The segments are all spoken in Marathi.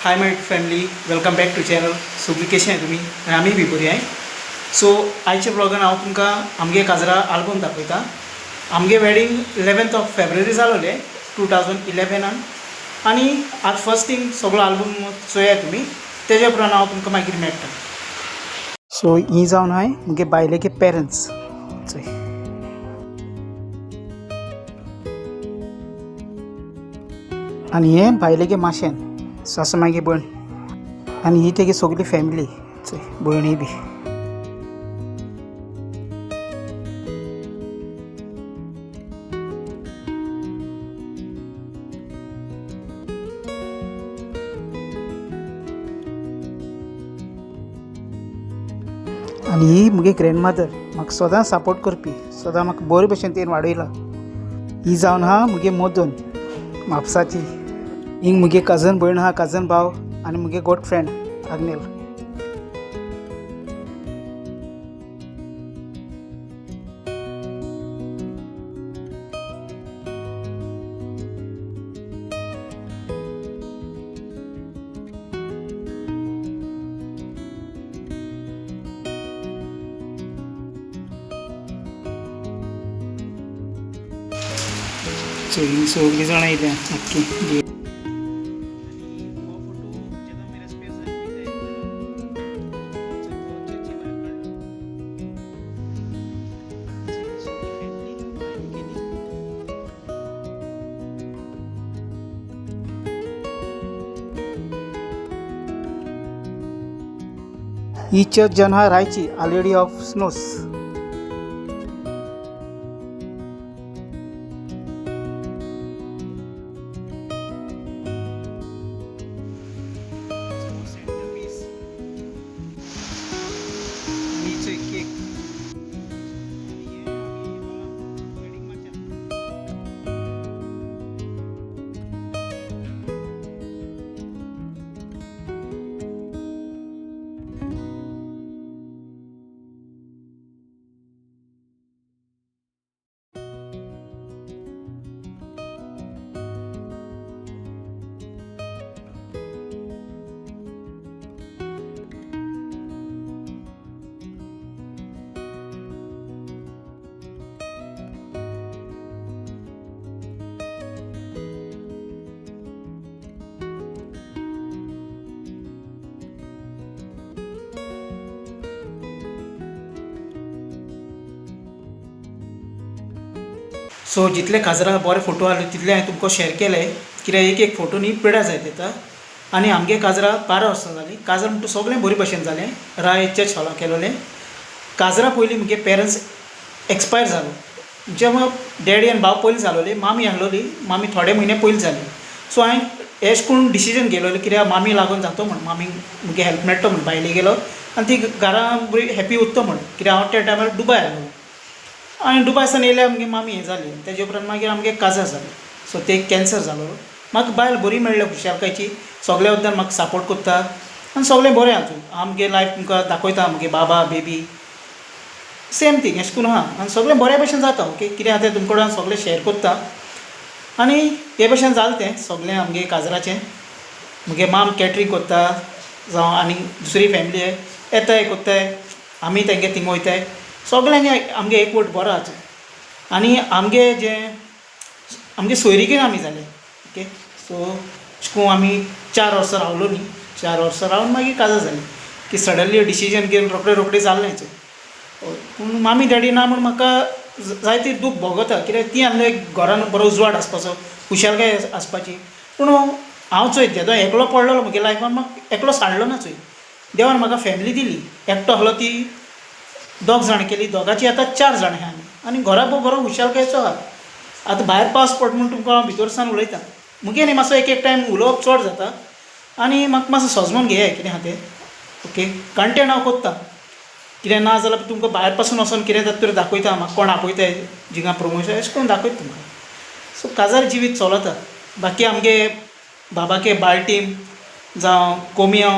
High my family, welcome back to channel. सगळीं कशी आहे तुमी? आनी आमी बी बरी आहे. सो आयच्या ब्लॉगान हांव तुमकां आमगे काजरा आल्बम दाखयता. आमगे वेडिंग 11th ऑफ फेब्रुवारी जालोलें 2011 आनी आज फर्स्ट थिंग सगळो आल्बम चोया तुमी, तेज्या उपरांत हांव तुमकां मागीर मेळटा. सो ही जावन हाय मुगे बायलेगे पेरंट्स चोय. आनी हे बायलेगे माशेन सासू मागे भयण आनी ही तेगे सगळी फॅमिली चोय भयणी बी. आनी ही मुगे ग्रँडमदर म्हाका सदां सपोर्ट करपी, सदां म्हाका बरे भशेन तेन वाडयला. ही जावन हा मुगे मोदन म्हापसाची. हिंग मुगे कजन भयण हा, कजन भाव आनी मुगे गोड फ्रेंड आग्नेल. सो ही सगळीं जाणां येयल्या नक्की. ही चर्च जन हा रायची आर लेडी ऑफ स्नोस. सो जितले काजरा बरे फोटो आले तितले हांवें तुमकां शेअर केले, कित्याक एक फोटो न्ही पिड्यार जायत येता. आनी आमगे काजरा 12 वर्सां जालीं. काजर म्हणटा सगळें बरे भशेन जालें. राय चर्च हॉलांत केलोलें. काजरा पयलीं मुगे पेरंट्स एक्सपायर जालो. जेन्ना डॅडी आनी भाव पयलीं जालोली, मामी आहलोली. मामी थोडे म्हयने पयलीं जाली. सो हांवें एश करून डिसिजन घेयलोलें, कित्याक मामी लागून जातो म्हण, मामीक मुगे हेल्प मेळटो म्हण भायले गेलो आनी ती घरा बरी हॅप्पी उरता म्हण. कित्याक हांव त्या टायमार दुबय आहलो आनी दुबयसान येयल्यार आमगे मामी हें जाली. तेजे उपरांत मागीर आमगे काजार जालें. सो ते कॅन्सर जालो. म्हाका बायल बरी मेळ्ळ्या खुशालकायची. सगळ्या बद्दल म्हाका सपोर्ट करता आनी सगळें बरें आजून. आमगे लायफ तुमकां दाखयता, मुगे बाबा बेबी सेम थींग अशें करून आहा. आनी सगळें बऱ्या भशेन जाता. ओके, कितें आहा तें तुमचे कडेन सगळें शेअर करता. आनी हे भशेन जालें तें सगळें आमगे काजराचें. मुगे माम कॅटरींग करता जावं आनी दुसरी फॅमिली येताय कोत्ताय, आमी तेंगे थिंग वयताय. सगळ्यांक आमगे एकवट बरो आसा. आनी आमगे सोयरीकय आमी जाले. ओके, सो अशें आमी 4 वर्सां रावलो न्ही. 4 वर्सां रावन मागीर काजार जाली. की सडनली डिसिजन घेवन रोखडें जालें. पूण मामी डॅडी ना म्हण म्हाका जायती दूख भोगता, कित्याक ती आसलो एक घरान बरो उजवाड आसपाचो, खुशालकाय आसपाची. पूण हांव चोय जेदो एकलो पडलोलो म्हगे लायफान, म्हाका एकलो सांडलो ना चोय. देवान म्हाका फॅमिली दिली. एकटो आहलो ती 2 जाण केली, दोगाची आतां 4 जाण आहा आमी. आनी घरा बरो खुशालकायेचो आहा. आतां भायर पावस पड म्हूण तुमकां हांव भितर सावन उलयतां. मुगे न्ही मातसो एक टायम उलोवप चड जाता आनी म्हाका मातसो सजमोन घेयाय कितें आहा तें. ओके, कंटेंट हांव कोत्तां. कितें ना जाल्यार तुमकां भायर पासून वचोन कितें जाता तर दाखयता, म्हाका कोण आपयताय जिंगा प्रमोशन अशें करून दाखयता तुमकां. सो काजार जिवीत चलता. बाकी आमगे बाबाके बाल्टीम जावं कोमियो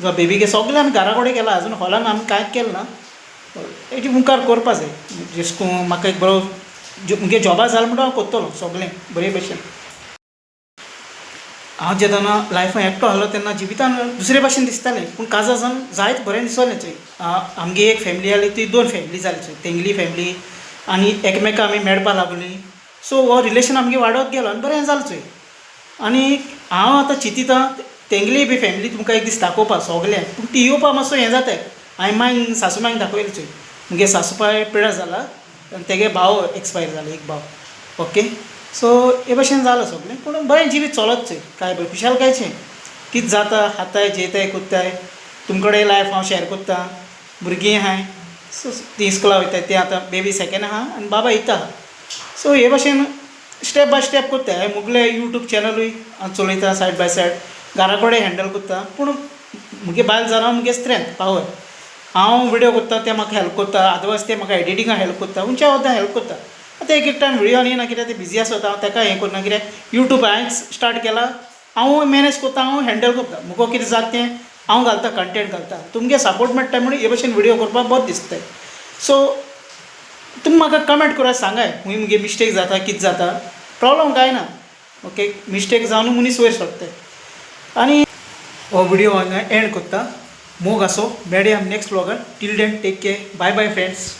जावं बेबीके सगळें आमी घरा कडेन केलां. आजून हॉलान आमी कांयच केलें ना. हेजी मुखार करपा जाय. जेश करून म्हाका एक बरो मुगे जॉबा जालो म्हणटा हांव कोत्तलो सगळें बरे भशेन. हांव जेन्ना लायफान एकटो आहलो तेन्ना जिवितान दुसरे भाशेन दिसतालें, पूण काजार जावन जायत बरें दिसलें चोय. आमगे एक फॅमिली आहली ती 2 फॅमिली जाली चोय, तेंगली फॅमिली आनी एकामेका आमी मेळपा लागलीं. सो हो रिलेशन आमगे वाडत गेलो आनी बरें जालें चोय. आनी हांव आतां चिंतिता तेंगली बी फॅमिली तुमकां एक दीस दाखोवपा सोगल्यांक, पूण ती येवपा मातसो हें जाताय. हांवें मांयक सासूमांयक दाखयलें चोय, मुगे सासूपाय पिड्यार जाला आनी तेगे भाव एक्सपायर जाला, एक भाव. ओके, सो हे भाशेन जालां सगळें, पूण बरें जिवीत चलत चोय, कांय बरें खुशालकायचें. कितें जाता खाताय जेताय कोत्ताय, तुमचे कडेन लायफ हांव शेअर कोत्ता. भुरगीं आहाय, सो तीं इस्कुला वयताय, तें आतां बेबी सेकेंड आहा आनी बाबा एयता आहा. सो हे भाशेन स्टेप बाय स्टेप कोत्ताय. हांवें मुगलें यूट्यूब चॅनलूय हांव चलयता सायड बाय सायड, घरा कडेन हँडल कोत्ता. पूण मुगे बायल जावन मुगे स्ट्रेंथ पावर, हांव विडियो कोत्ता तें म्हाका हेल्प कोत्ता, अदरवायज तें म्हाका एडिटिंगाक हेल्प कोत्ता, खंयच्या वखदां हेल्प कोत्ता. आतां एक टायम विडियो न्ही ना कित्याक तें बिजी आसता, हांव ताका हें करना. कित्याक यूट्यूब हांवेंच स्टार्ट केला, हांव मॅनेज कोत्ता, हांव हँडल कोत्ता. मुगो कितें जाता तें हांव घालता, कंटेंट घालता. तुमगे सपोर्ट मेळटा म्हणून हे भाशेन विडियो करपाक बरें दिसताय. सो तुमी म्हाका कमेंट करात, सांगाय खूंय मुगे मिस्टेक जाता, कितें जाता. प्रॉब्लम कांय ना. ओके, मिस्टेक जावन मनीस वयर सरताय. आनी हो विडियो हांगा एंड कोत्ता. मोग आसो, मेळया नेक्स्ट व्लॉगार. Till then take care, bye bye friends.